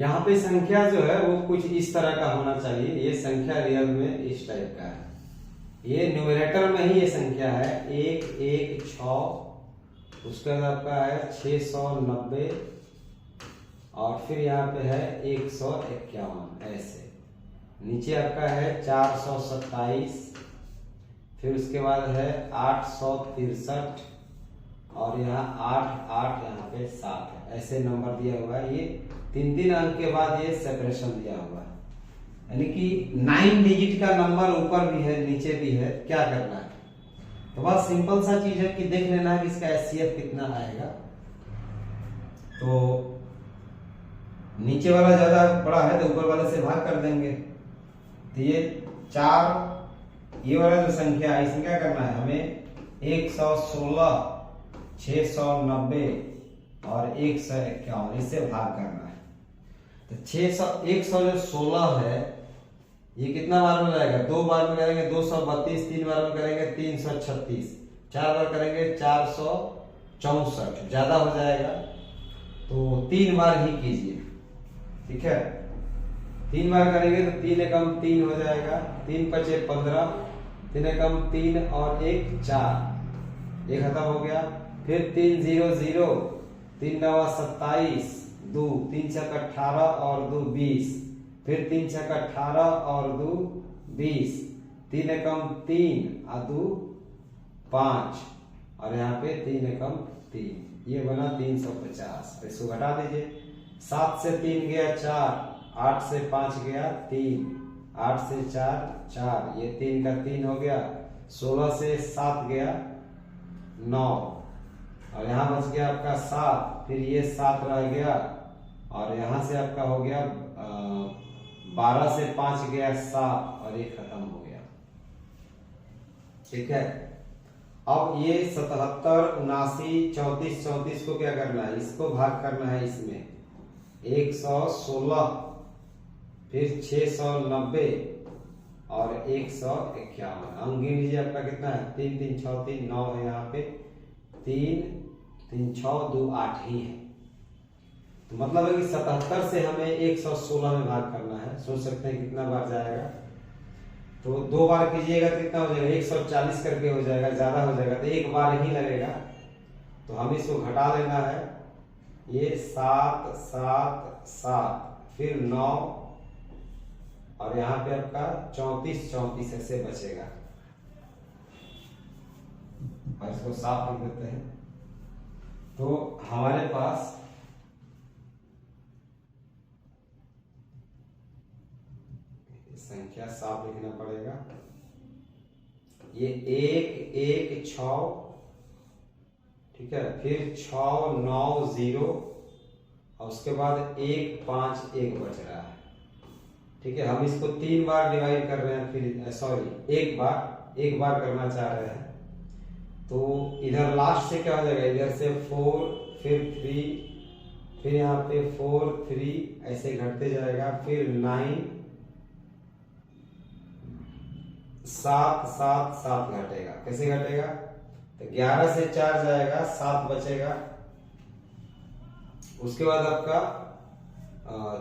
यहाँ पे संख्या जो है वो कुछ इस तरह का होना चाहिए। ये संख्या रियल में इस टाइप का है। ये न्यूमरेटर में ही ये संख्या है 116, उसके बाद आपका है 690 और फिर यहाँ पे है 151 ऐसे। नीचे आपका है 427, फिर उसके बाद है 863 और यहाँ 8 यहाँ पे 7 है। ऐसे नंबर दिया हुआ है। ये 3 अंक के बाद ये सेपरेशन दिया हुआ है, यानी कि 9 डिजिट का नंबर ऊपर भी है नीचे भी है। क्या करना है तो बस सिंपल सा चीज है कि देख लेना है कि इसका एचसीएफ कितना आएगा। तो नीचे वाला ज्यादा बड़ा है तो ऊपर वाले से भाग कर देंगे। तो ये 4 ये वाला जो संख्या है इसमें क्या करना है हमें 116, 690 और 151 इससे भाग करना है। तो 100 जो 16 है ये कितना बार में जाएगा? 2 बार में करेंगे 232, 3 बार में करेंगे 336, 4 बार करेंगे 464, ज्यादा हो जाएगा तो 3 बार ही कीजिए। ठीक है, 3 बार करेंगे तो 3 एकम 3 हो जाएगा, 3 पचे 15, 3 एकम 3 और 1 4, ये खत्म हो गया। फिर 3 0 0, 3 9 27, 2 3 छक 18 और 2 20, फिर 3 छक 18 और 2 20, 3 एकम 3 और 2 5 और यहाँ पे 3 एकम 3, ये बना 350। इसको घटा दीजिए। 7 से 3 गया 4, 8 से 5 गया 3, 8 से 4 4, ये 3 का 3 हो गया। 16 से 7 गया 9 और यहाँ बच गया आपका 7, फिर ये 7 रह गया और यहाँ से आपका हो गया 12 से 5 गया 7 और ये खत्म हो गया। ठीक है, अब ये 77, 79, 34, 34 को क्या करना है? इसको भाग करना है इसमें 116, फिर 690 और 151। अंक गिन लीजिए आपका कितना है? 3 3 6 3 9 है, यहाँ पे 3 3 6 2 8 ही है। तो मतलब है कि 77 से हमें 116 में भाग करना है। सोच सकते हैं कितना बार जाएगा? तो 2 बार कीजिएगा तो कितना हो जाएगा? 140 करके हो जाएगा, ज्यादा हो जाएगा तो 1 बार ही लगेगा। तो हम इसको घटा लेना है। ये 7 7 7, फिर 9 और यहाँ पे आपका 34 34 ऐसे बचेगा। और इसको साफ लिख देते हैं। तो हमारे पास संख्या साफ लिखना पड़ेगा। ये 1 1 6, ठीक है, फिर 6 9 0 और उसके बाद 1 5 1 बच रहा है। ठीक है, हम इसको 3 बार डिवाइड कर रहे हैं, फिर सॉरी एक बार करना चाह रहे हैं। तो इधर लास्ट से क्या हो जाएगा? इधर से 4, फिर 3, फिर यहाँ पे 4 3 ऐसे घटते जाएगा, फिर 9 7 7 7 घटेगा। कैसे घटेगा? तो 11 से 4 जाएगा 7 बचेगा। उसके बाद आपका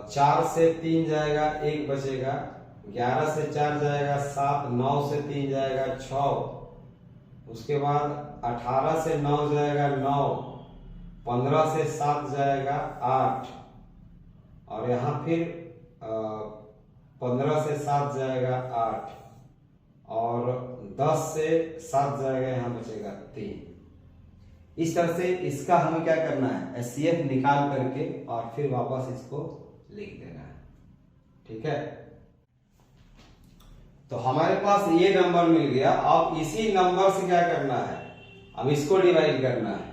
4 से 3 जाएगा 1 बचेगा, 11 से 4 जाएगा 7, 9 से 3 जाएगा 6, उसके बाद 18 से 9 जाएगा 9, 15 से 7 जाएगा 8 और यहाँ फिर 15 से 7 जाएगा 8 और 10 से 7 जाएगा, यहाँ बचेगा 3। इस तरह से इसका हमें क्या करना है? एचसीएफ निकाल करके और फिर वापस इसको लिख देना है। ठीक है, तो हमारे पास ये नंबर मिल गया। अब इसी नंबर से क्या करना है? अब इसको डिवाइड करना है।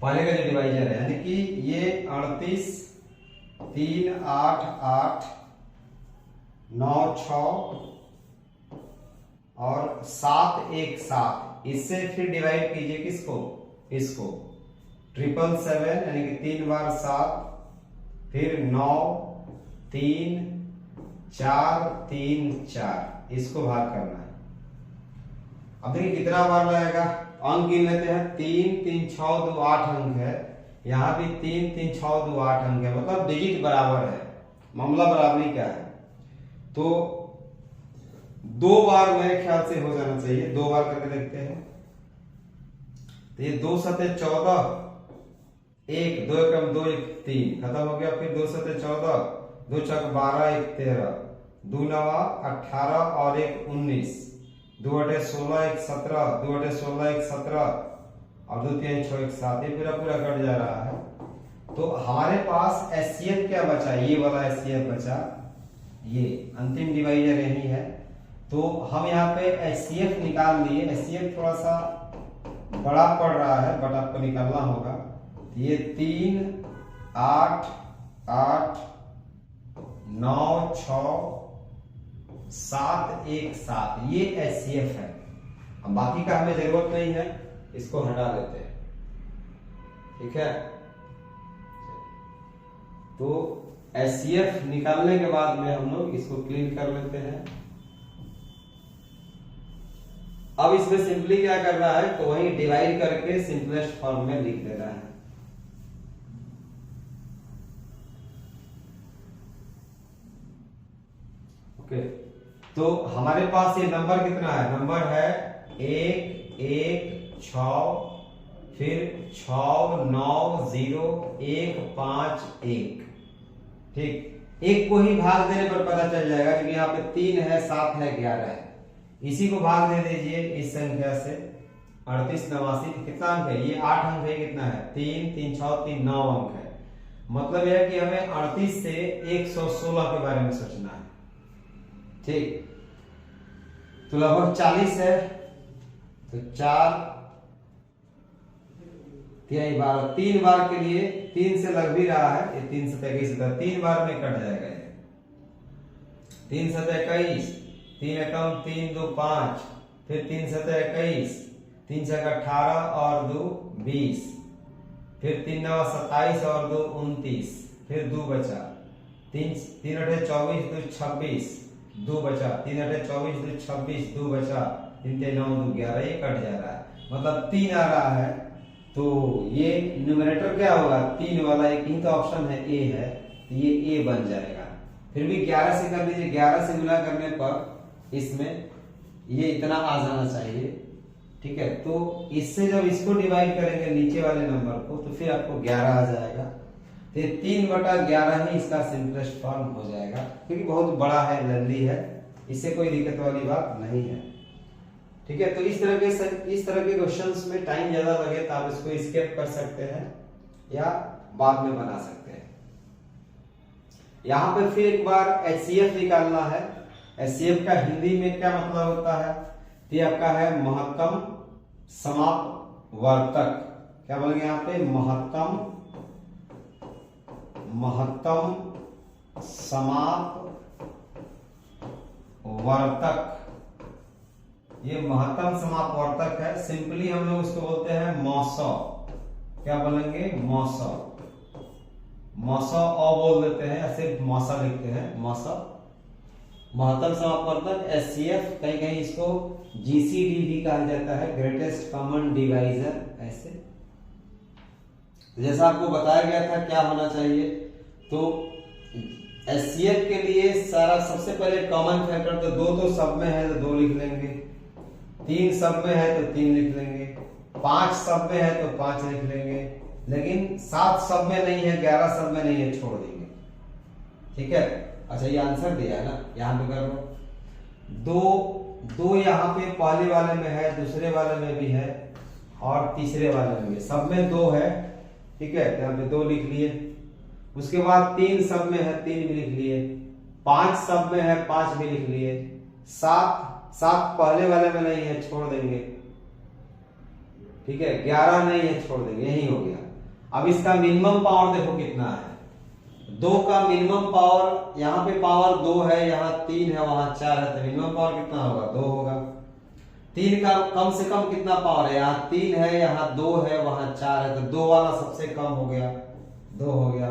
पहले का जो डिवाइजर है, यानी कि ये 38 3 8 8 9 6 और 7 1 7, इससे फिर डिवाइड कीजिए किसको? इसको 777 यानी कि 3 बार 7, फिर 9 3 4 3 4, इसको भाग करना है। अब देखिए कितना बार लगेगा? अंक गिन लेते हैं। 3 3 6 2 8 अंक है, यहाँ भी 3 3 6 2 8 अंक है, मतलब डिजिट बराबर है। मामला बराबरी क्या है, तो 2 बार मेरे ख्याल से हो जाना चाहिए। 2 बार करके देखते हैं। तो ये 2 सते 14, 1 2 एकम 2 1 3 खत्म हो गया। फिर 2 सते 14, 2 छक 12 1 13, 2 नवा 18 और 1 19, 2 अठे 16 1 17, 2 अठे 16 1 17 और 2 3 6 1 7। ये पूरा पूरा कट जा रहा है। तो हमारे पास एचसीएफ क्या बचा, ये वाला एचसीएफ बचा, ये अंतिम डिवाइजर यही है। तो हम यहाँ पे एचसीएफ निकाल लिए। एचसीएफ थोड़ा सा बड़ा पड़ रहा है, बट आपको निकालना होगा। ये 3 8 8 9 6 7 1 7, ये एचसीएफ है। अब बाकी का हमें जरूरत नहीं है, इसको हटा देते हैं। ठीक है, तो एचसीएफ निकालने के बाद में हम लोग इसको क्लीन कर लेते हैं। अब इसमें सिंपली क्या करना है, तो वही डिवाइड करके सिंपलेस्ट फॉर्म में लिख देना है। ओके, तो हमारे पास ये नंबर कितना है, नंबर है 1 1 6, फिर 6 9 0 1 5 1। ठीक, एक को ही भाग देने पर पता चल जाएगा, क्योंकि यहाँ पे 3 है 7 है 11 है। इसी को भाग दे दीजिए इस संख्या से, 38 89। कितना अंक है, ये 8 अंक है। कितना है, 3 3 6 3 9 अंक है। मतलब यह है कि हमें 38 से 116 के बारे में सोचना है। ठीक, तो लगभग 40 है, तो 4 3 12, 3 बार के लिए 3 से लग भी रहा है, ये 3 7 21 होता है, 3 बार में कट जाएगा ये। 3 7 21, 3 एकम 3 2 5, फिर 3 7 21, 3 6 18 और 2 20, फिर 3 9 27 और 2 29, फिर 2 बचा, 3 अठे 24 2 26, 2 बचा, 3 अठे 24 2 26, 2 बचा, 3 9 2 11, ये कट जा रहा है, मतलब 3 आ रहा है। तो ये न्यूमरेटर क्या होगा, 3 वाला, एक ही तो ऑप्शन है, ए है, तो ये ए बन जाएगा। फिर भी 11 से कर लीजिए, 11 से गुना करने पर इसमें ये इतना आ जाना चाहिए। ठीक है, तो इससे जब इसको डिवाइड करेंगे नीचे वाले नंबर को, तो फिर आपको 11 आ जाएगा। तो 3/11 ही इसका सिंपलेस्ट फॉर्म हो जाएगा, क्योंकि बहुत बड़ा है, लंबी है, इससे कोई दिक्कत वाली बात नहीं है। ठीक है, तो इस तरह के क्वेश्चंस में टाइम ज्यादा लगे तो आप इसको स्किप कर सकते हैं या बाद में बना सकते हैं। यहाँ पे फिर एक बार एचसीएफ निकालना है। एचसीएफ का हिंदी में क्या मतलब होता है, ये आपका है महत्तम समापवर्तक। क्या बोलेंगे यहाँ पे, महत्तम समापवर्तक। ये महत्तम समापवर्तक है। सिंपली हम लोग इसको बोलते हैं मौसौ। क्या बोलेंगे, मौसौ। मौसौ अ बोल देते हैं, ऐसे मौसा लिखते हैं, मौसा। महत्तम समापवर्तक एचसीएफ, कहीं कहीं इसको जीसीडी भी कहा जाता है, ग्रेटेस्ट कॉमन डिवाइजर। ऐसे जैसा आपको बताया गया था क्या होना चाहिए, तो एचसीएफ के लिए सारा सबसे पहले कॉमन फैक्टर, तो 2 तो सब में है तो 2 लिख लेंगे, 3 सब में है तो 3 लिख लेंगे, 5 सब में है तो 5 लिख लेंगे, लेकिन 7 सब में नहीं है, 11 सब में नहीं है, छोड़ देंगे। ठीक है, अच्छा ये आंसर दिया है ना, यहाँ पे कर लो। 2 यहाँ पे पहले वाले में है, दूसरे वाले में भी है और तीसरे वाले में भी, सब में 2 है। ठीक है, यहाँ पे 2 लिख लिए। उसके बाद 3 सब में है, 3 भी लिख लिए, 5 सब में है, 5 भी लिख लिए, 7 पहले वाले में नहीं है, छोड़ देंगे। ठीक है, 11 नहीं है, छोड़ देंगे, यही हो गया। अब इसका मिनिमम पावर देखो कितना है, 2 का मिनिमम पावर, यहाँ पे पावर 2 है, यहाँ 3 है, वहां 4 है, तो मिनिमम पावर कितना होगा, 2 होगा। 3 का कम से कम कितना पावर है, यहाँ 3 है, यहाँ 2 है, वहां 4 है, तो 2 वाला सबसे कम हो गया, 2 हो गया।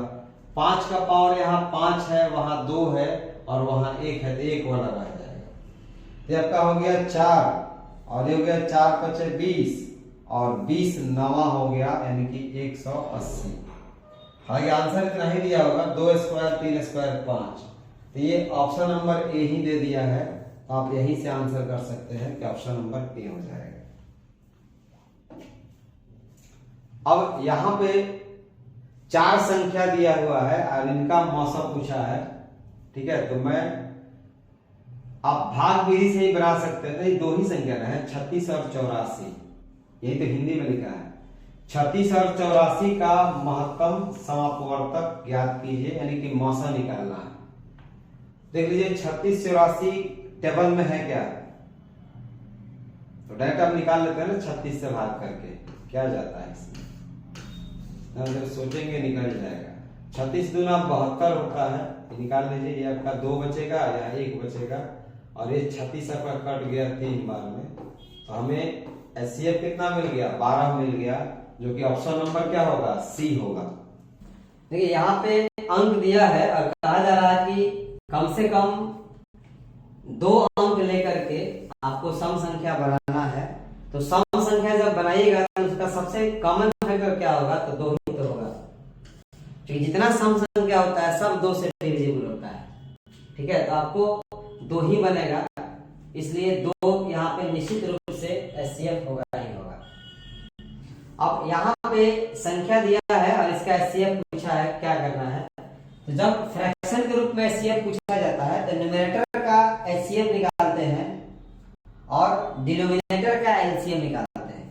5 का पावर यहाँ 5 है, वहां 2 है और वहां 1 है, तो 1 वाला रह जाएगा। तो आपका हो गया 4 और ये हो गया 4 5 20 और 20 नवा हो गया यानी कि 180। हालांकि आंसर इतना ही दिया होगा, 2 स्क्वायर 3 स्क्वायर 5। तो ये ऑप्शन नंबर ए ही दे दिया है, तो आप यहीं से आंसर कर सकते हैं कि ऑप्शन नंबर ए हो जाएगा। अब यहां पे 4 संख्या दिया हुआ है और इनका मौसम पूछा है, ठीक है। तो मैं आप भाग विधि से ही बना सकते हैं। तो 2 ही संख्या है, 36 और 84, यही तो हिंदी में लिखा है। 36 और 84 का महत्तम समापवर्तक ज्ञात कीजिए, यानी कि मौसा निकालना है। देख लीजिए 36 84 टेबल में है क्या, तो डायरेक्ट आप निकाल लेते हैं ना 36 से भाग करके, क्या जाता है इसमें, जब सोचेंगे निकल जाएगा। 36 दूना 72 होता है, निकाल लीजिए। ये आपका 2 बचेगा या 1 बचेगा, और ये 36 आपका कट गया 3 बार में, तो हमें एचसीएफ कितना मिल गया, 12 मिल गया, जो कि ऑप्शन नंबर क्या होगा, सी होगा। देखिए यहाँ पे अंक दिया है और कहा जा रहा है कि कम से कम 2 अंक लेकर के आपको सम संख्या बनाना है। तो सम संख्या जब बनाइएगा तो उसका सबसे कॉमन फैक्टर क्या होगा, तो 2 ही तो होगा, क्योंकि जितना सम संख्या होता है सब 2 से डिविजिबल होता है, ठीक है। तो आपको 2 ही बनेगा, इसलिए 2 यहाँ पे निश्चित रूप से एचसीएफ होगा ही होगा। अब यहाँ पे संख्या दिया है और इसका एचसीएफ पूछा है, क्या करना है। तो जब फ्रैक्शन के रूप में एचसीएफ पूछा जाता है तो न्यूमरेटर का एचसीएफ निकालते हैं और डिनोमिनेटर का एलसीएम निकालते हैं।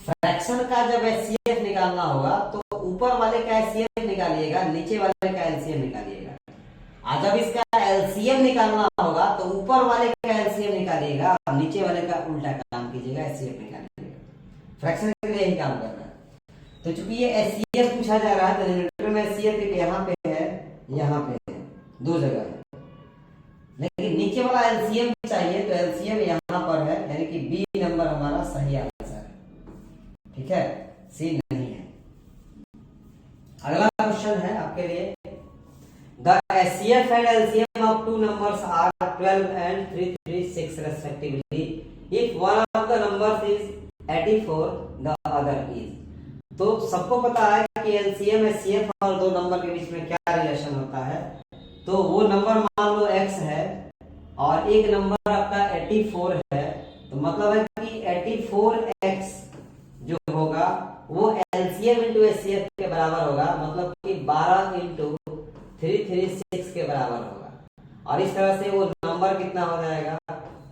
फ्रैक्शन का जब एचसीएफ निकालना होगा तो ऊपर वाले का एचसीएफ निकालिएगा, नीचे वाले का एलसीएम निकालिएगा। और जब इसका एलसीएम निकालना होगा तो ऊपर वाले का एलसीएम निकालिएगा और नीचे वाले का उल्टा काम कीजिएगा, एचसीएफ निकालिएगा। फ्रैक्शन के लिए यही काम करना है। तो चूंकि ये एचसीएफ पूछा जा रहा है तो न्यूमरेटर में एचसीएफ यहाँ पे है, यहाँ पे है, 2 जगह है, लेकिन नीचे वाला एलसीएम चाहिए तो एलसीएम यहाँ पर है, यानी कि बी नंबर हमारा सही आंसर है, ठीक है, सी नहीं है। अगला क्वेश्चन है आपके लिए, the HCF and LCM of 2 numbers are 12 and 336 respectively if one of the numbers is 84 the other is। तो सबको पता है कि एलसीएम एचसीएफ और 2 नंबर के बीच में क्या रिलेशन होता है। तो वो नंबर मान लो x है और एक नंबर आपका 84 है, तो मतलब है कि 84x जो होगा वो एलसीएम इंटू एचसीएफ के बराबर होगा, मतलब कि 12 इंटू 336 के बराबर होगा। और इस तरह से वो नंबर कितना हो जाएगा,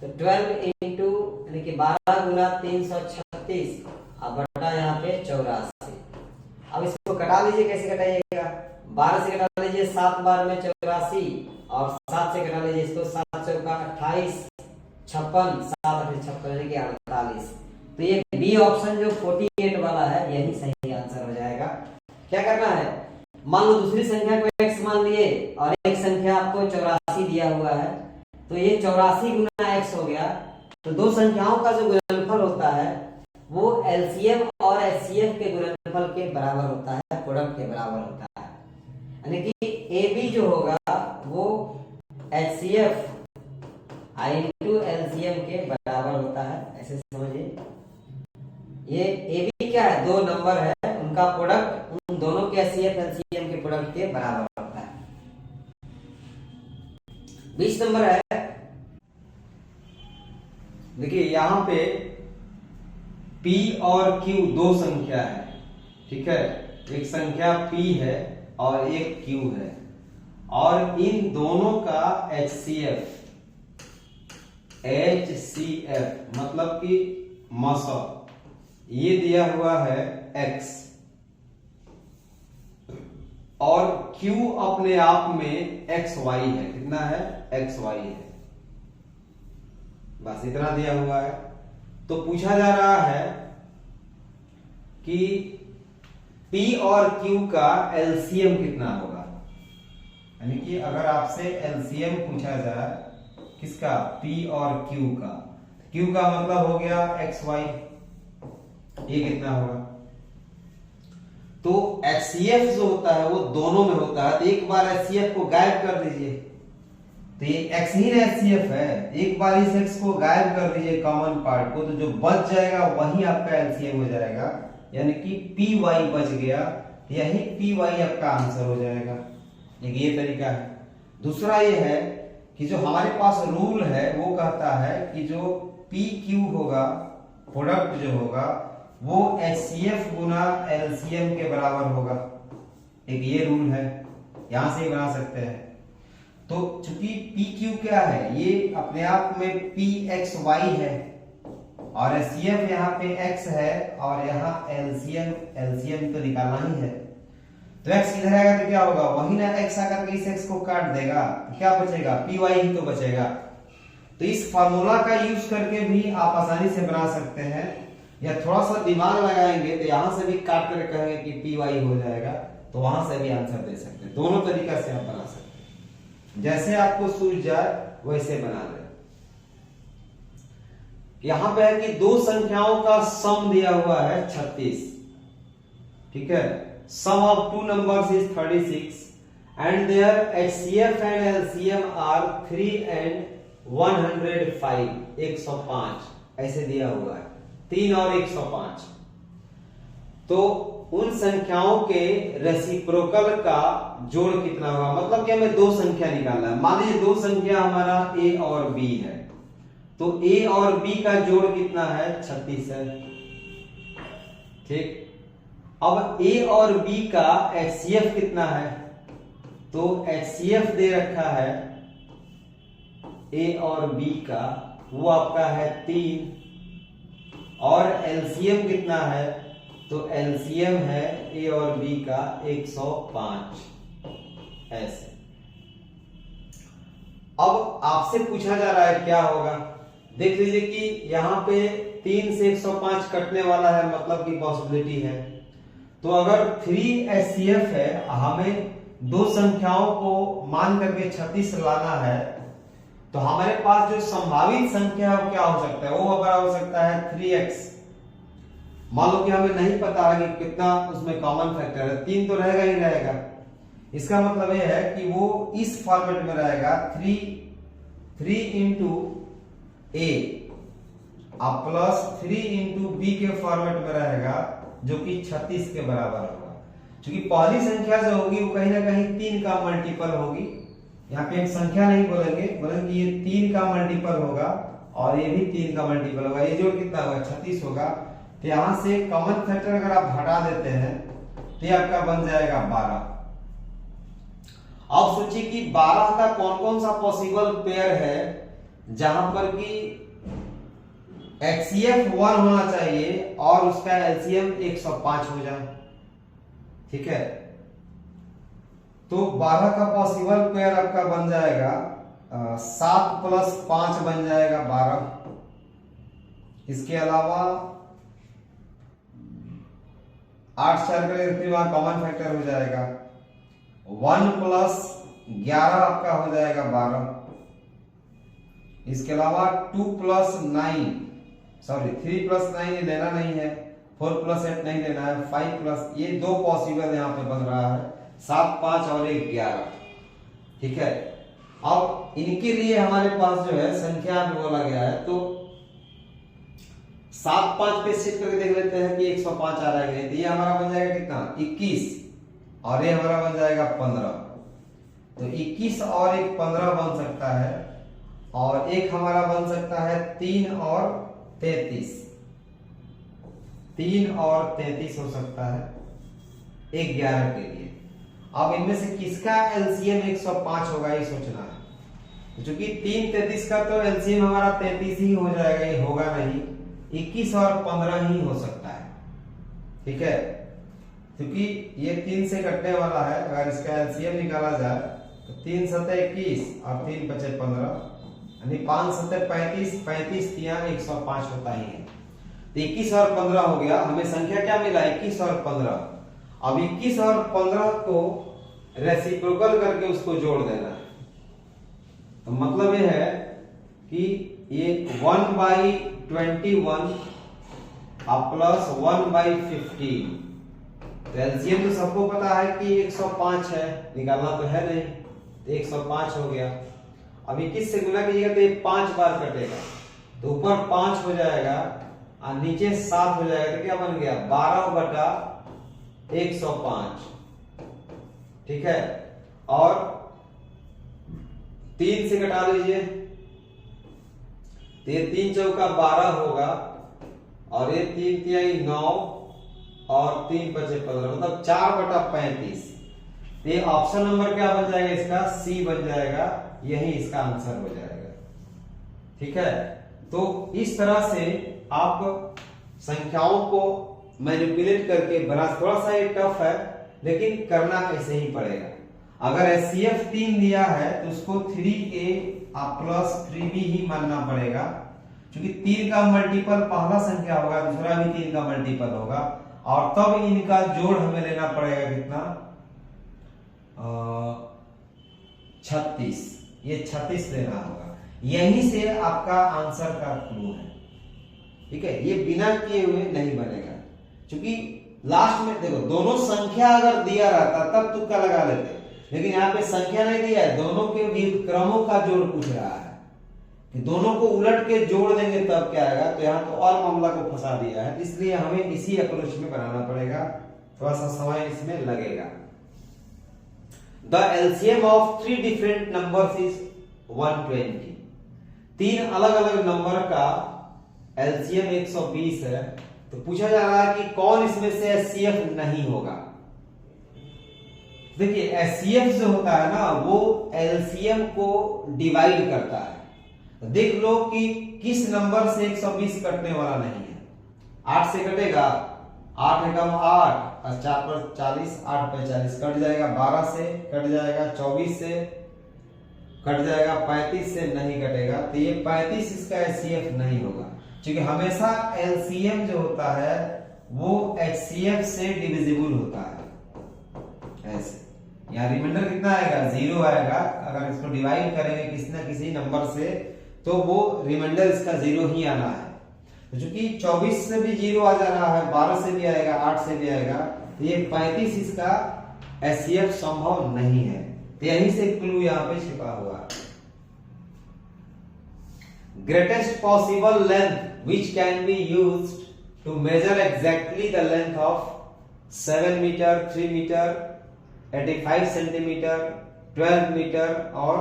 तो 12 इंटू यानी कि 12 गुना 336 और बटा यहाँ पे 84। अब इसको कटा लीजिए, कैसे कटाइएगा, 12 से कटा लीजिए 7 बार में 84 और 7 से कटा लीजिए इसको, 7 चौका 28, 56, 7 56 यानी कि 48। तो ये बी ऑप्शन जो 48 वाला है यही सही आंसर हो जाएगा। क्या करना है, मान लो दूसरी संख्या को x मान लिए और एक संख्या आपको 84 दिया हुआ है, तो ये 84 गुना x हो गया। तो 2 संख्याओं का जो गुणनफल होता है वो एलसीएम और एचसीएफ के गुणनफल के बराबर होता है, प्रोडक्ट के बराबर होता है, यानी कि AB जो होगा वो एचसीएफ इंटू एलसीएम के बराबर होता है, ऐसे समझिए। ये AB क्या है, 2 नंबर है, उनका प्रोडक्ट उन दोनों के एचसीएफ एलसीएम के प्रोडक्ट के बराबर होता है। 20 नंबर है, देखिए यहाँ पे P और Q 2 संख्या है, ठीक है। एक संख्या P है और एक Q है, और इन दोनों का HCF मतलब कि मौसा ये दिया हुआ है X, और Q अपने आप में XY है, कितना है, XY है, बस इतना दिया हुआ है। तो पूछा जा रहा है कि P और Q का एलसीएम कितना होगा, यानी कि अगर आपसे एलसीएम पूछा जाए किसका, P और Q का, Q का मतलब हो गया XY, ये कितना होगा। तो HCF जो होता है वो दोनों में होता है, तो एक बार HCF को गायब कर दीजिए, तो ये x ही ना HCF है। एक बार इस x को गायब कर दीजिए कॉमन पार्ट को, तो जो बच जाएगा वही आपका LCM हो जाएगा, यानी कि PY बच गया, यही PY आपका आंसर हो जाएगा। एक ये तरीका है। दूसरा ये है कि जो हमारे पास रूल है वो कहता है कि जो PQ होगा, प्रोडक्ट जो होगा वो HCF गुना LCM के बराबर होगा। एक ये रूल है, यहां से ही बना सकते हैं। तो चूंकि PQ क्या है, ये अपने आप में PXY है और HCF यहाँ पे X है और यहाँ LCM तो निकालना ही है। तो X किधर आएगा तो क्या होगा, वही ना X आकर के इस X को काट देगा, तो क्या बचेगा, PY ही तो बचेगा। तो इस फार्मूला का यूज करके भी आप आसानी से बना सकते हैं, या थोड़ा सा दिमाग लगाएंगे तो यहां से भी काट कर कहेंगे कि PY हो जाएगा, तो वहां से भी आंसर दे सकते हैं। दोनों तरीका से आप बना सकते हैं, जैसे आपको सूझ जाए वैसे बना ले। यहां पे है कि दो संख्याओं का सम दिया हुआ है 36, ठीक है। Sum of two numbers is 36 and their HCF and LCM are 3 and 105, 105 ऐसे दिया हुआ है, 3 और 105। तो उन संख्याओं के रेसिप्रोकल का जोड़ कितना होगा, मतलब कि हमें दो संख्या निकालना है। मान लीजिए दो संख्या हमारा A और B है, तो A और B का जोड़ कितना है, 36 है, ठीक। अब A और B का HCF कितना है, तो HCF दे रखा है A और B का, वो आपका है 3, और LCM कितना है, तो LCM है A और B का 105 ऐसे। अब आपसे पूछा जा रहा है क्या होगा, देख लीजिए कि यहां पे 3 से 105 कटने वाला है, मतलब की पॉसिबिलिटी है। तो अगर 3 HCF है, हमें दो संख्याओं को मान करके 36 लाना है, तो हमारे पास जो संभावित संख्या है वो क्या हो सकता है, वो बराबर हो सकता है 3x। मान लो कि हमें नहीं पता है कि कितना उसमें कॉमन फैक्टर है, 3 तो रहेगा ही रहेगा। इसका मतलब यह है कि वो इस फॉर्मेट में रहेगा 3 इंटू A और प्लस 3 इंटू B के फॉर्मेट में रहेगा, जो कि 36 के बराबर होगा। क्योंकि पहली संख्या जो होगी वो कहीं ना कहीं 3 का मल्टीपल होगी। यहाँ पे एक संख्या नहीं बोलेंगे, बोलेंगे ये 3 का मल्टीपल होगा और ये भी 3 का मल्टीपल होगा। ये जोड़ कितना होगा, 36 होगा। तो यहां से कॉमन फैक्टर अगर आप हटा देते हैं तो ये आपका बन जाएगा 12। अब सोचिए कि 12 का कौन कौन सा पॉसिबल पेयर है जहां पर कि HCF 1 होना चाहिए और उसका LCM 105 हो जाए, ठीक है। तो 12 का पॉसिबल पेयर आपका बन जाएगा 7 प्लस 5 बन जाएगा 12। इसके अलावा 8 4 का वहां कॉमन फैक्टर हो जाएगा, 1 प्लस 11 आपका हो जाएगा 12। इसके अलावा 2 प्लस 9, सॉरी 3 प्लस 9 लेना नहीं है, 4 प्लस 8 नहीं लेना है, 5 प्लस, ये दो पॉसिबल यहाँ पे बन रहा है, 7 5 और 1 11, ठीक है। अब इनके लिए हमारे पास जो है संख्या बोला गया है, तो 7 5 पे शिफ्ट करके देख लेते हैं कि 105 आ रहा है। तो ये हमारा बन जाएगा कितना, 21, और ये हमारा बन जाएगा 15। तो 21 और 1 15 बन सकता है, और एक हमारा बन सकता है 3 और 33, 3 और 33 हो सकता है 1 11 के लिए। अब इनमें से किसका LCM 105 होगा ये सोचना है। क्योंकि 3 33 का तो LCM हमारा 33 ही हो जाएगा, ये होगा नहीं, 21 और 15 ही हो सकता है, ठीक है। क्योंकि ये 3 से कटने वाला है, अगर इसका LCM निकाला जाए तो 3 7 21 और 3 5 15, यानी 5 7 35, 35 3 105 होता ही है। तो 21 और 15 हो गया, हमें संख्या क्या मिला, 21 और 15। अब 21 और 15 को रेसिप्रोकल करके उसको जोड़ देना है। तो मतलब ये है कि ये 1/21 प्लस 1/15, तो एलसीएम तो सबको पता है कि 105 है, निकालना तो है नहीं, तो 105 हो गया। अब 21 से गुना कीजिएगा तो ये 5 बार कटेगा, तो ऊपर 5 हो जाएगा और नीचे 7 हो जाएगा, तो क्या बन गया 12/105। ठीक है, और 3 से घटा लीजिए, तो ये 3 चौका 12 होगा, और ये 3 तिहाई 9 और 3 पचे 15, मतलब 4/35। तो ये ऑप्शन नंबर क्या बन जाएगा इसका, सी बन जाएगा, यही इसका आंसर हो जाएगा। ठीक है, तो इस तरह से आप संख्याओं को मैनिपुलेट करके बना, थोड़ा सा ये टफ है लेकिन करना ऐसे ही पड़ेगा। अगर HCF 3 दिया है तो उसको 3A प्लस 3B ही मानना पड़ेगा, क्योंकि 3 का मल्टीपल पहला संख्या होगा, दूसरा भी 3 का मल्टीपल होगा, और तब इनका जोड़ हमें लेना पड़ेगा कितना, 36। ये 36 लेना होगा, यहीं से आपका आंसर का क्लू है। ठीक है, ये बिना किए हुए नहीं बनेगा, क्योंकि लास्ट में देखो दोनों संख्या अगर दिया रहता तब तुक्का लगा लेते, लेकिन यहाँ पे संख्या नहीं दिया है, दोनों के व्युत्क्रमों का जोड़ पूछ रहा है कि दोनों को उलट के जोड़ देंगे तब क्या आएगा, तो यहाँ तो और मामला को फंसा दिया है, इसलिए हमें इसी अप्रोच में बनाना पड़ेगा, थोड़ा सा समय इसमें लगेगा। The LCM of 3 different numbers is 120। 3 अलग अलग नंबर का एलसीएम 120 है, तो पूछा जा रहा है कि कौन इसमें से HCF नहीं होगा। देखिए HCF जो होता है ना वो एलसीएम को डिवाइड करता है। देख लो कि किस नंबर से 120 कटने वाला नहीं है। 8 से कटेगा, 8 एकम 8 और 4 पर 40, 8 पर 40 कट जाएगा, 12 से कट जाएगा, 24 से कट जाएगा, 35 से नहीं कटेगा, तो ये 35 इसका HCF नहीं होगा, क्योंकि हमेशा एलसीएम जो होता है वो HCF से डिविजिबल होता है। ऐसे यहाँ रिमाइंडर कितना आएगा, 0 आएगा। अगर इसको डिवाइड करेंगे किसी ना किसी नंबर से तो वो रिमाइंडर इसका 0 ही आना है। तो चूंकि 24 से भी 0 आ जा रहा है, 12 से भी आएगा, 8 से भी आएगा, तो ये 35 इसका HCF संभव नहीं है। तो यहीं से क्लू यहाँ पे छिपा हुआ है। Greatest possible length which can be used to measure exactly the length of 7 meter, 3 meter, 85 centimetre, 12 metre और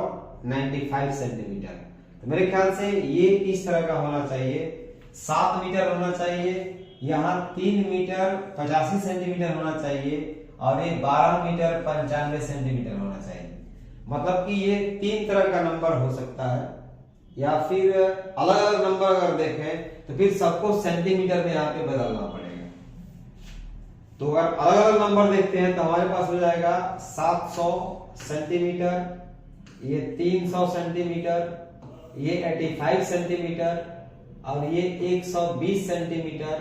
95 सेंटीमीटर। तो मेरे ख्याल से ये इस तरह का होना चाहिए, 7 मीटर होना चाहिए, यहाँ 3 मीटर 85 सेंटीमीटर होना चाहिए, और ये 12 मीटर 95 सेंटीमीटर होना चाहिए। मतलब कि ये 3 तरह का नंबर हो सकता है, या फिर अलग अलग नंबर अगर देखें तो फिर सबको सेंटीमीटर में यहाँ पे बदलना पड़ेगा। तो अगर अलग अलग नंबर देखते हैं तो हमारे पास हो जाएगा 700 सेंटीमीटर, ये 300 सेंटीमीटर, ये 85 सेंटीमीटर, और ये 120 सेंटीमीटर,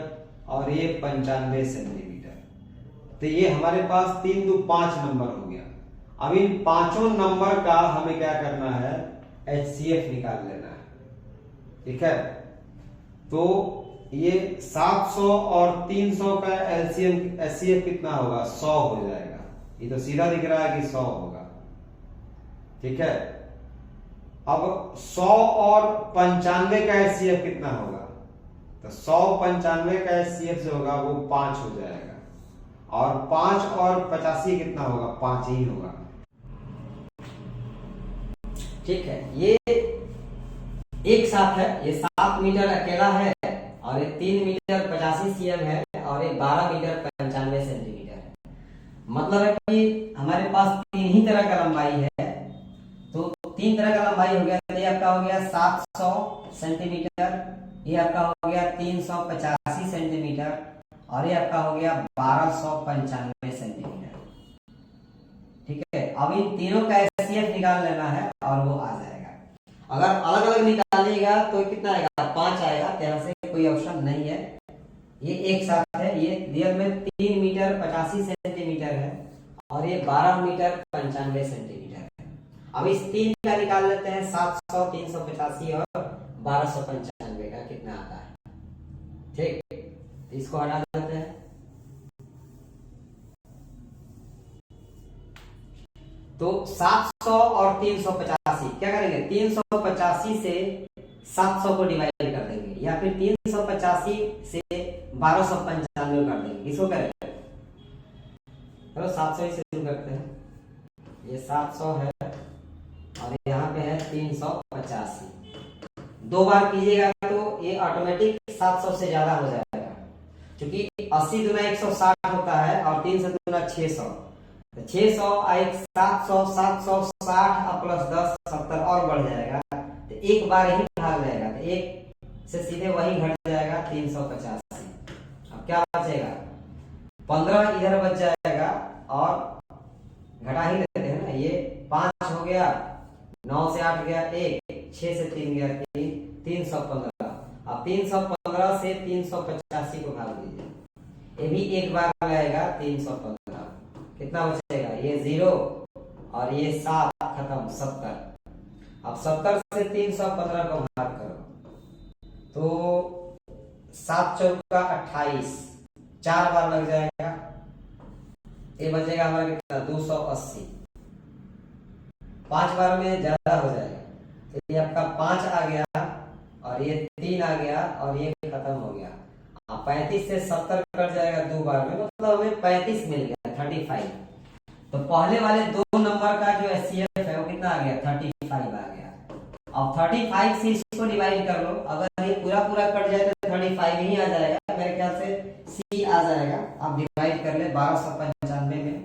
और ये 95 सेंटीमीटर। तो ये हमारे पास 3 2 5 नंबर हो गया। अब इन पांचों नंबर का हमें क्या करना है, HCF निकाल लेना है। ठीक है, तो ये 700 और 300 का HCF कितना होगा, 100 हो जाएगा। ये तो सीधा दिख रहा है कि 100 होगा। ठीक है, अब 100 और 95 का HCF कितना होगा, तो 100 95 का HCF जो होगा वो 5 हो जाएगा, और 5 और 85 कितना होगा, 5 ही होगा। ठीक है, ये एक साथ है, ये 7 मीटर अकेला है, और ये 3 मीटर 85 cm है, और ये 12 मीटर 95 सेंटीमीटर है। मतलब है कि हमारे पास 3 ही तरह का लंबाई है, तो 3 तरह का लंबाई हो गया। तो ये आपका हो गया 700 सेंटीमीटर, ये आपका हो गया 385 सेंटीमीटर, और ये आपका हो गया 1295 सेंटीमीटर। ठीक है, अब इन तीनों का HCF निकाल लेना है और वो आ जाएगा। अगर अलग अलग निकालिएगा तो कितना आएगा, 5 आएगा। यहाँ से कोई ऑप्शन नहीं है, ये एक साथ है। ये रियल में 3 मीटर 85 सेंटीमीटर है, और ये 12 मीटर 95 सेंटीमीटर है। अब इस 3 का निकाल लेते हैं, 700 385 और 1295 का कितना आता है। ठीक, इसको हटा देते हैं। तो 700 और 385 क्या करेंगे, 385 से 700 को डिवाइड कर देंगे, या फिर 385 से 1295 कर देंगे। इसको करेंगे, चलो 700 ही से शुरू करते हैं। ये 700 है और यहाँ पे है 385। 2 बार कीजिएगा तो ये ऑटोमेटिक 700 से ज्यादा हो जाएगा, क्योंकि 80 दूना 160 होता है और 3 से दूना 600, तो 600 एक 700, 760 और प्लस 10 70 और बढ़ जाएगा, तो एक बार ही भाग जाएगा, तो एक से सीधे वही घट जाएगा 385। अब क्या बचेगा, 15 इधर बच जाएगा और घटा ही देते हैं ना, ये 5 हो गया, 9 से 8 गया 1, 6 से 3 गया 3, 315। अब 315 से 385 को भाग दीजिए, ये भी एक बार आएगा 315, कितना बचेगा, ये 0 और ये 7 खत्म 70। अब 70 से 315 को भाग करो तो 7 चौका 28, 4 बार लग जाएगा, ये बचेगा हमारा कितना 280। 5 बार में ज्यादा हो जाएगा, तो ये आपका 5 आ गया और ये 3 आ गया और ये खत्म हो गया। 35 से 70 कट जाएगा 2 बार में, मतलब हमें 35 मिल गया 35। तो पहले वाले 2 नंबर का जो एचसीएफ है वो कितना आ गया, 35 आ गया। अब 35 से इसको डिवाइड कर लो, अगर ये पूरा पूरा कट जाए तो 35 ही आ जाएगा, मेरे ख्याल से सी आ जाएगा। अब डिवाइड कर ले 1295 में,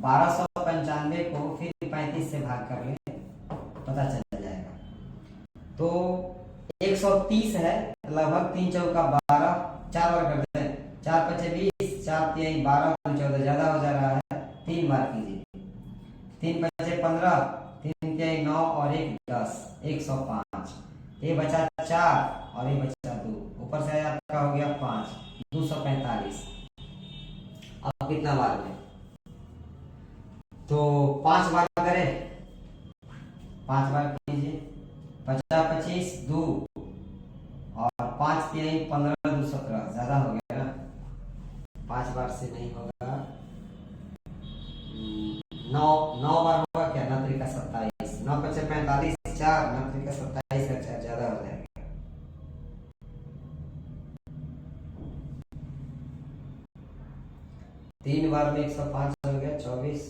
1295 को फिर 35 से भाग कर ले, पता चल जाएगा। तो 130 है, लगभग 3 चौका 12, 4 बार करते हैं, 4 पचे 20, 4 तिहाई 12, 14 ज्यादा हो जा रहा है, 3 बार कीजिए, 3 पचे 15, 3 तिहाई 9 और 1 10, 105। ये बचा 4 और ये बचा 2, ऊपर से आपका हो गया 5, 245। अब कितना बार में, तो 5 बार करें, 5 बार कीजिए, 50 25 2 और 5 तिहाई 15, 2 17, ज्यादा हो गया ना, 5 बार से नहीं होगा, 9 बार होगा क्या, 9 त्रिका 27, 9 पचे 45, 4 9 त्रिका 27 का 4 ज्यादा हो जाएगा। तीन बार में 105 हो गया 24,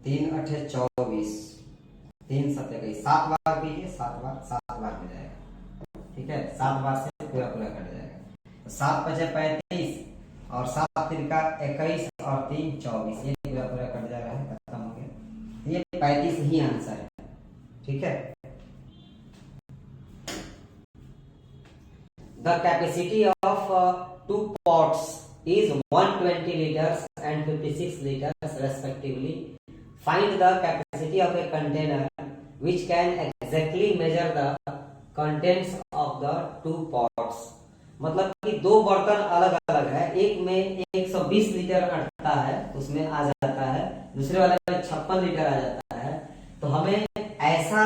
3 8 24, 3 7 21, 7 बार कीजिए, 7 बार हो जाएगा, ठीक है, 7 बार से पूरा पूरा कट जाएगा। तो 7 पचे 35 और 7 तिरका 21 और 3 24, ये पूरा पूरा कट जा रहा है, खत्म हो गया। ये 35 ही आंसर है, ठीक है। The capacity of 2 pots is 120 liters and 56 liters respectively. Find the capacity of a container which can exactly measure the contents of the 2 pots. मतलब कि 2 बर्तन अलग अलग है, एक में 120 लीटर अटता है, उसमें आ जाता है, दूसरे वाले में 56 लीटर आ जाता है। तो हमें ऐसा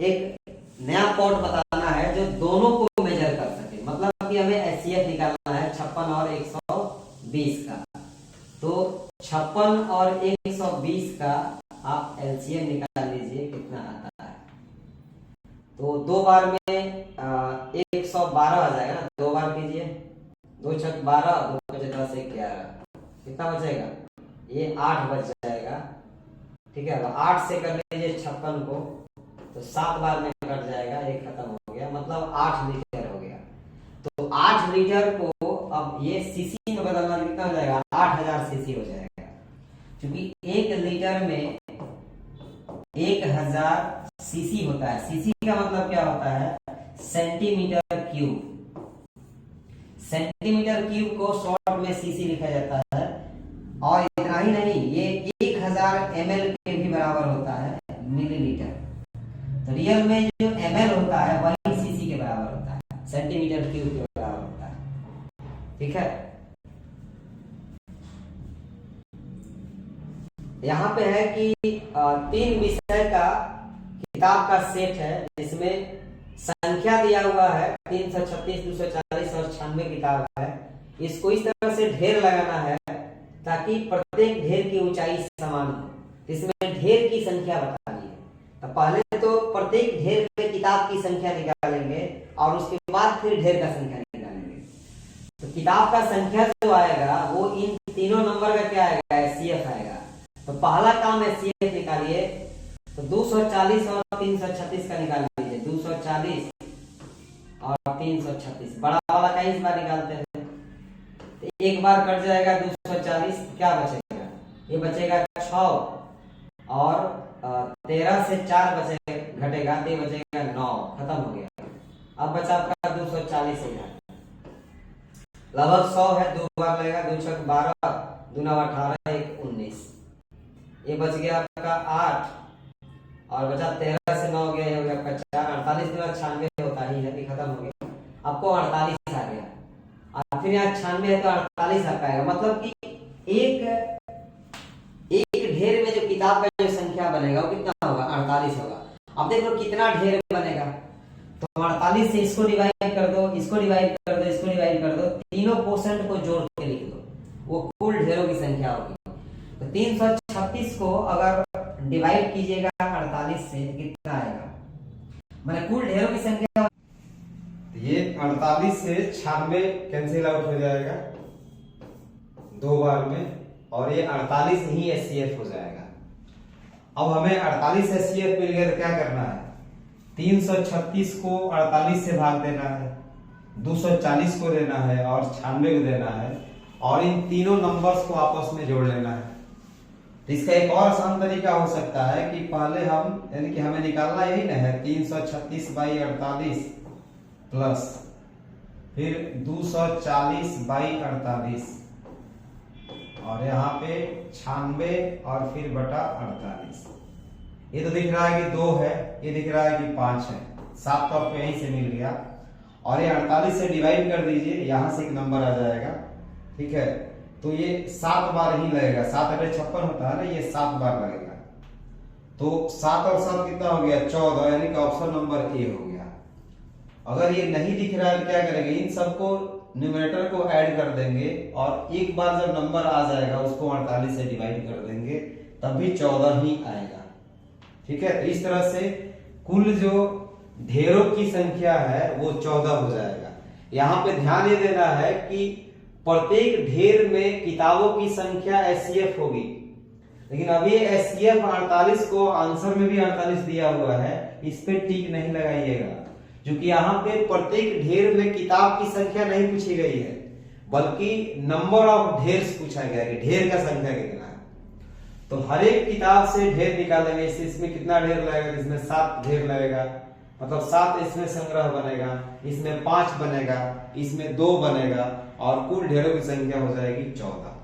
एक नया पॉट बताना है जो दोनों को मेजर कर सके, मतलब कि हमें एचसीएफ निकालना है 56 और 120 का। तो 56 और 120 का आप एलसीएम निकाल लीजिए, कितना आता है। तो 2 बार में 112 आ जाएगा ना, 2 बार कीजिए, 2 छक 12, 2 पचे 10 11, कितना बचेगा, ये 8 बच जाएगा, ठीक है। 8 से कर लीजिए 56 को, तो 7 बार में कट जाएगा, ये खत्म हो गया, मतलब 8 लीटर हो गया। तो 8 लीटर को अब ये सीसी में बदलना, कितना हो जाएगा, 8000 सीसी हो जाएगा, क्योंकि 1 लीटर में 1000 सीसी होता है। सीसी का मतलब क्या होता है, सेंटीमीटर क्यूब। सेंटीमीटर क्यूब को शॉर्ट में सीसी लिखा जाता है। और इतना ही नहीं, ये 1000 ml के भी बराबर होता है, मिलीलीटर। तो रियल में जो ml होता है वही सीसी के बराबर होता है, सेंटीमीटर क्यूब के बराबर होता है, ठीक है। यहाँ पे है कि 3 विषय का किताब का सेट है, जिसमें संख्या दिया हुआ है 336, 240 और 96 किताब है। इसको इस तरह से ढेर लगाना है ताकि प्रत्येक ढेर की ऊंचाई समान हो। इसमें ढेर की संख्या बतानी है। तो पहले तो प्रत्येक ढेर पे किताब की संख्या निकालेंगे और उसके बाद फिर ढेर का संख्या निकालेंगे। तो किताब का संख्या जो आएगा वो इन तीनों नंबर का क्या आएगा, एचसीएफ आएगा। तो पहला काम एचसीएफ निकालिए। तो 240 और 336 का निकाल लीजिए। 240 और 336 बड़ा वाला का इस बार निकालते हैं। तो एक बार कट जाएगा 240, क्या बचेगा, ये बचेगा 6 और 13 से 4 बचे घटेगा तो ये बचेगा 9, खत्म हो गया। अब बचा आपका 240 लगभग 100 है, 2 बार लगेगा। 2 छक 12, 2 9 18, 1 19, ये बच गया आपका 8 और बचा 13 से 9 गया, ये हो गया आपका 4। 48 में 96 होता ही है, खत्म हो गया। आपको 48 आ गया और फिर यहाँ 96 है तो 48 आ पाएगा। मतलब कि एक ढेर में जो किताब का जो संख्या बनेगा वो कितना होगा, 48 होगा। अब देख लो कितना ढेर बनेगा। तो 48 से इसको डिवाइड कर दो, इसको डिवाइड कर दो, इसको डिवाइड कर दो, तीनों परसेंट को जोड़ के लिख दो, वो कुल ढेरों की संख्या होगी। तो 336 को अगर डिवाइड कीजिएगा 48 से कितना आएगा, मैंने कुल ढेरों की संख्या। ये 48 से 96 कैंसिल आउट हो जाएगा 2 बार में, और ये 48 ही एचसीएफ हो जाएगा। अब हमें 48 एचसीएफ मिल गया तो क्या करना है, 336 को 48 से भाग देना है, 240 को देना है और 96 को देना है, और इन तीनों नंबर्स को आपस में जोड़ लेना है। तो इसका एक और आसान तरीका हो सकता है कि पहले हम, यानी कि हमें निकालना यही ना है 336/48 प्लस फिर 240/48 और यहाँ पे 96 और फिर बटा 48। ये तो दिख रहा है कि 2 है, ये दिख रहा है कि 5 है, 7 तो आपको यहीं से मिल गया। और ये 48 से डिवाइड कर दीजिए, यहां से एक नंबर आ जाएगा, ठीक है। तो ये 7 बार ही लगेगा, 7 8 56 होता है ना, ये 7 बार लगेगा। तो 7 और 7 कितना हो गया, 14, यानी कि ऑप्शन नंबर ए हो गया। अगर ये नहीं दिख रहा है तो क्या करेंगे, इन सबको न्यूमरेटर को ऐड कर देंगे और एक बार जब नंबर आ जाएगा उसको 48 से डिवाइड कर देंगे, तब भी 14 ही आएगा, ठीक है। तो इस तरह से कुल जो ढेरों की संख्या है वो 14 हो जाएगा। यहाँ पे ध्यान ये देना है कि प्रत्येक ढेर में किताबों की संख्या एचसीएफ होगी, लेकिन अभी एचसीएफ 48 को आंसर में भी 48 दिया हुआ है, इस पे टिक नहीं लगाइएगा, क्योंकि यहाँ पे प्रत्येक ढेर में किताब की संख्या नहीं पूछी गई है, बल्कि नंबर ऑफ ढेर्स पूछा गया है कि ढेर का संख्या कितना है। तो हर एक किताब से ढेर निकालेंगे, इसमें कितना ढेर लगेगा, इसमें 7 ढेर लगेगा, मतलब 7 इसमें संग्रह बनेगा, इसमें 5 बनेगा, इसमें 2 बनेगा, और कुल ढेरों की संख्या हो जाएगी 14।